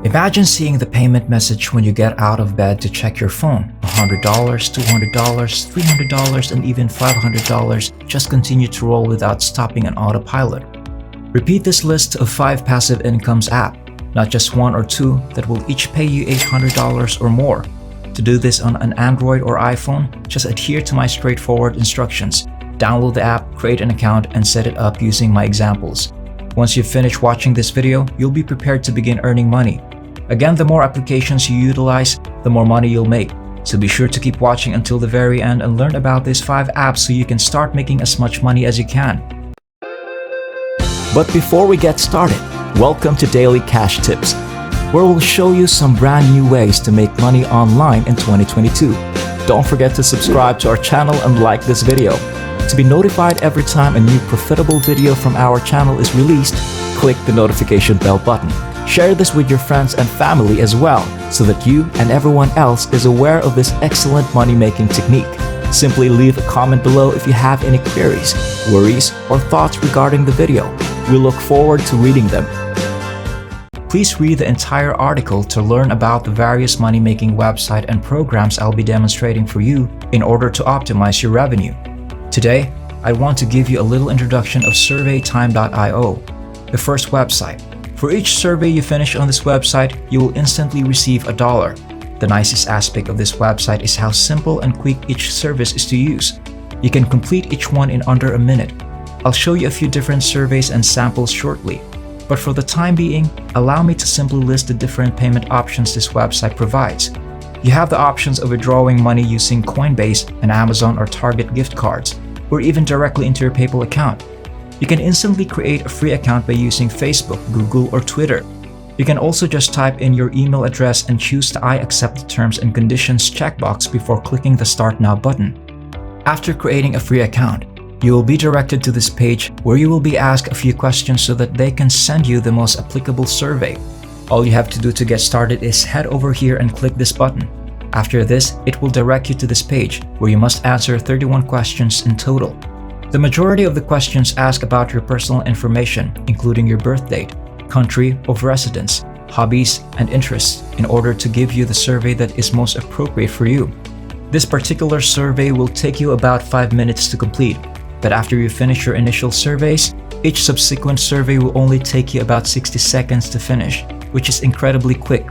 Imagine seeing the payment message when you get out of bed to check your phone. $100, $200, $300, and even $500 just continue to roll without stopping on autopilot. Repeat this list of 5 passive incomes app, not just 1 or 2 that will each pay you $800 or more. To do this on an Android or iPhone, just adhere to my straightforward instructions. Download the app, create an account, and set it up using my examples. Once you've finished watching this video, you'll be prepared to begin earning money. Again, the more applications you utilize, the more money you'll make. So be sure to keep watching until the very end and learn about these 5 apps so you can start making as much money as you can. But before we get started, welcome to Daily Cash Tips, where we'll show you some brand new ways to make money online in 2022. Don't forget to subscribe to our channel and like this video. To be notified every time a new profitable video from our channel is released, click the notification bell button. Share this with your friends and family as well, so that you and everyone else is aware of this excellent money-making technique. Simply leave a comment below if you have any queries, worries, or thoughts regarding the video. We look forward to reading them. Please read the entire article to learn about the various money-making website and programs I'll be demonstrating for you in order to optimize your revenue. Today, I want to give you a little introduction of SurveyTime.io, the first website. For each survey you finish on this website, you will instantly receive $1. The nicest aspect of this website is how simple and quick each service is to use. You can complete each one in under a minute. I'll show you a few different surveys and samples shortly, but for the time being, allow me to simply list the different payment options this website provides. You have the options of withdrawing money using Coinbase and Amazon or Target gift cards, or even directly into your PayPal account. You can instantly create a free account by using Facebook, Google, or Twitter. You can also just type in your email address and choose the I accept the terms and conditions checkbox before clicking the Start Now button. After creating a free account, you will be directed to this page where you will be asked a few questions so that they can send you the most applicable survey. All you have to do to get started is head over here and click this button. After this, it will direct you to this page where you must answer 31 questions in total. The majority of the questions ask about your personal information, including your birth date, country of residence, hobbies, and interests, in order to give you the survey that is most appropriate for you. This particular survey will take you about 5 minutes to complete, but after you finish your initial surveys, each subsequent survey will only take you about 60 seconds to finish, which is incredibly quick.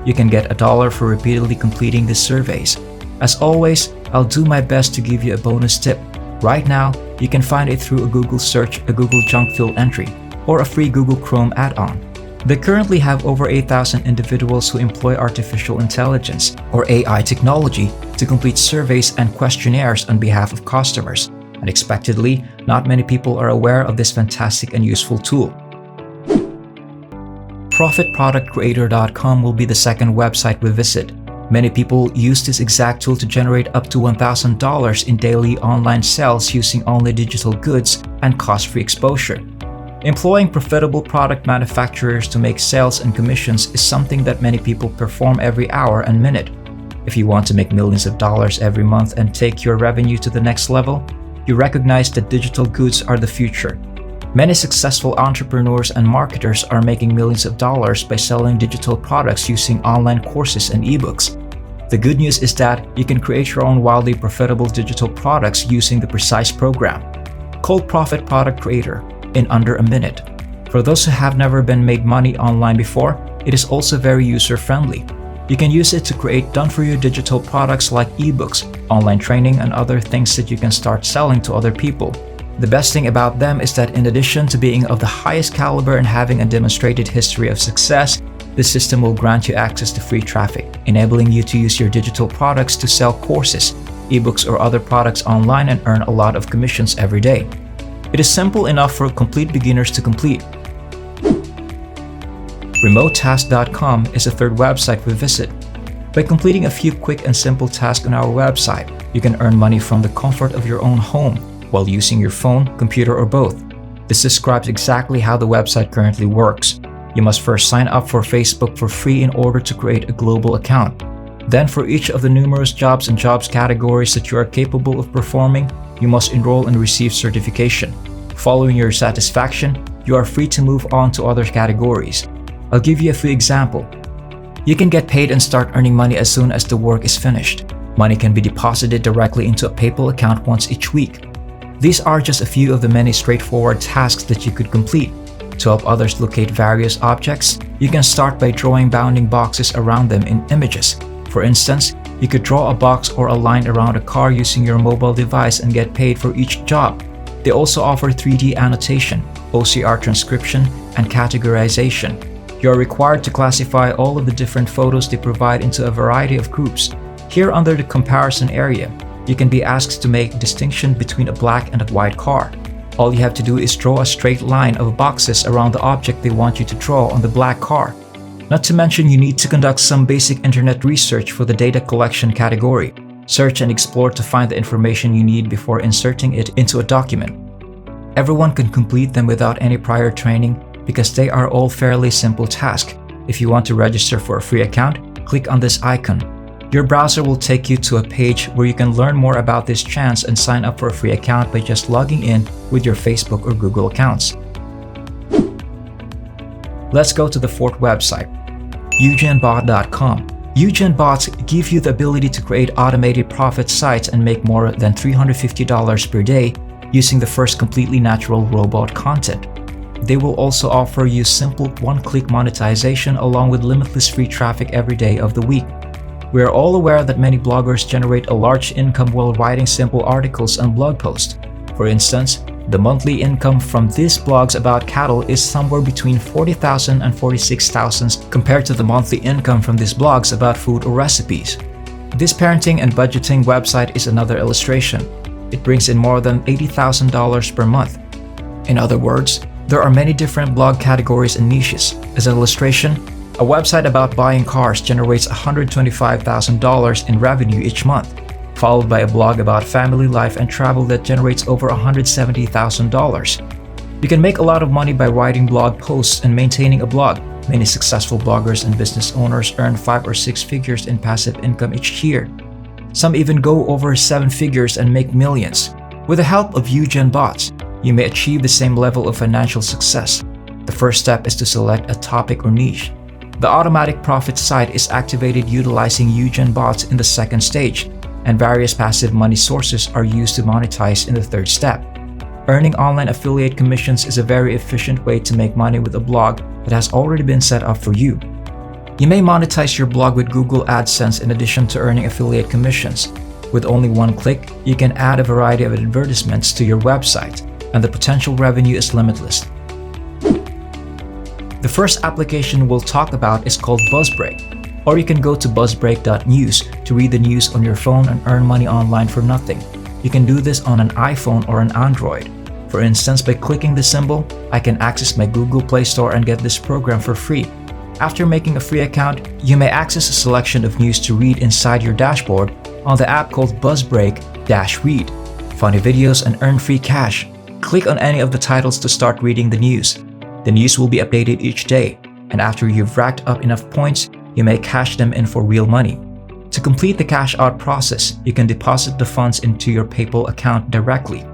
You can get $1 for repeatedly completing these surveys. As always, I'll do my best to give you a bonus tip. Right now, you can find it through a Google search, a Google junk field entry, or a free Google Chrome add-on. They currently have over 8,000 individuals who employ artificial intelligence, or AI technology, to complete surveys and questionnaires on behalf of customers. Unexpectedly, not many people are aware of this fantastic and useful tool. ProfitProductCreator.com will be the second website we visit. Many people use this exact tool to generate up to $1,000 in daily online sales using only digital goods and cost-free exposure. Employing profitable product manufacturers to make sales and commissions is something that many people perform every hour and minute. If you want to make millions of dollars every month and take your revenue to the next level, you recognize that digital goods are the future. Many successful entrepreneurs and marketers are making millions of dollars by selling digital products using online courses and ebooks. The good news is that you can create your own wildly profitable digital products using the precise program called Profit Product Creator in under a minute. For those who have never been made money online before, it is also very user-friendly. You can use it to create done-for-you digital products like ebooks, online training, and other things that you can start selling to other people. The best thing about them is that in addition to being of the highest caliber and having a demonstrated history of success, the system will grant you access to free traffic, enabling you to use your digital products to sell courses, ebooks, or other products online and earn a lot of commissions every day. It is simple enough for complete beginners to complete. RemoteAsk.com is the third website we visit. By completing a few quick and simple tasks on our website, you can earn money from the comfort of your own home while using your phone, computer, or both. This describes exactly how the website currently works. You must first sign up for Facebook for free in order to create a global account. Then, for each of the numerous jobs and jobs categories that you are capable of performing, you must enroll and receive certification. Following your satisfaction, you are free to move on to other categories. I'll give you a few examples. You can get paid and start earning money as soon as the work is finished. Money can be deposited directly into a PayPal account once each week. These are just a few of the many straightforward tasks that you could complete. To help others locate various objects, you can start by drawing bounding boxes around them in images. For instance, you could draw a box or a line around a car using your mobile device and get paid for each job. They also offer 3D annotation, OCR transcription, and categorization. You are required to classify all of the different photos they provide into a variety of groups. Here under the comparison area, you can be asked to make distinction between a black and a white car. All you have to do is draw a straight line of boxes around the object they want you to draw on the black car. Not to mention, you need to conduct some basic internet research for the data collection category. Search and explore to find the information you need before inserting it into a document. Everyone can complete them without any prior training because they are all fairly simple tasks. If you want to register for a free account, click on this icon. Your browser will take you to a page where you can learn more about this chance and sign up for a free account by just logging in with your Facebook or Google accounts. Let's go to the fourth website, Ugenbot.com. Ugenbots give you the ability to create automated profit sites and make more than $350 per day using the first completely natural robot content. They will also offer you simple one-click monetization along with limitless free traffic every day of the week. We are all aware that many bloggers generate a large income while writing simple articles and blog posts. For instance, the monthly income from these blogs about cattle is somewhere between $40,000 and $46,000 compared to the monthly income from these blogs about food or recipes. This parenting and budgeting website is another illustration. It brings in more than $80,000 per month. In other words, there are many different blog categories and niches. As an illustration, a website about buying cars generates $125,000 in revenue each month, followed by a blog about family life and travel that generates over $170,000. You can make a lot of money by writing blog posts and maintaining a blog. Many successful bloggers and business owners earn 5 or 6 figures in passive income each year. Some even go over 7 figures and make millions. With the help of Ugenbots, you may achieve the same level of financial success. The first step is to select a topic or niche. The automatic profit site is activated utilizing Ugenbots in the second stage, and various passive money sources are used to monetize in the third step. Earning online affiliate commissions is a very efficient way to make money with a blog that has already been set up for you. You may monetize your blog with Google AdSense in addition to earning affiliate commissions. With only one click, you can add a variety of advertisements to your website, and the potential revenue is limitless. The first application we'll talk about is called BuzzBreak, or you can go to buzzbreak.news to read the news on your phone and earn money online for nothing. You can do this on an iPhone or an Android. For instance, by clicking the symbol, I can access my Google Play Store and get this program for free. After making a free account, you may access a selection of news to read inside your dashboard on the app called BuzzBreak-Read. Funny videos and earn free cash. Click on any of the titles to start reading the news. The news will be updated each day, and after you've racked up enough points, you may cash them in for real money. To complete the cash out process, you can deposit the funds into your PayPal account directly,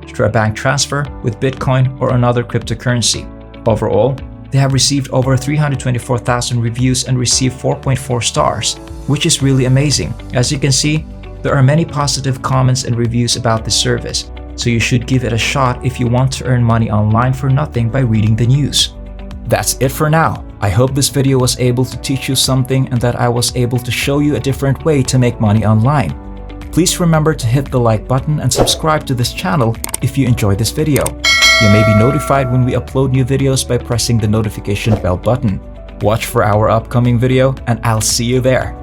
through a bank transfer with Bitcoin or another cryptocurrency. Overall, they have received over 324,000 reviews and received 4.4 stars, which is really amazing. As you can see, there are many positive comments and reviews about this service, so you should give it a shot if you want to earn money online for nothing by reading the news. That's it for now. I hope this video was able to teach you something and that I was able to show you a different way to make money online. Please remember to hit the like button and subscribe to this channel if you enjoyed this video. You may be notified when we upload new videos by pressing the notification bell button. Watch for our upcoming video and I'll see you there.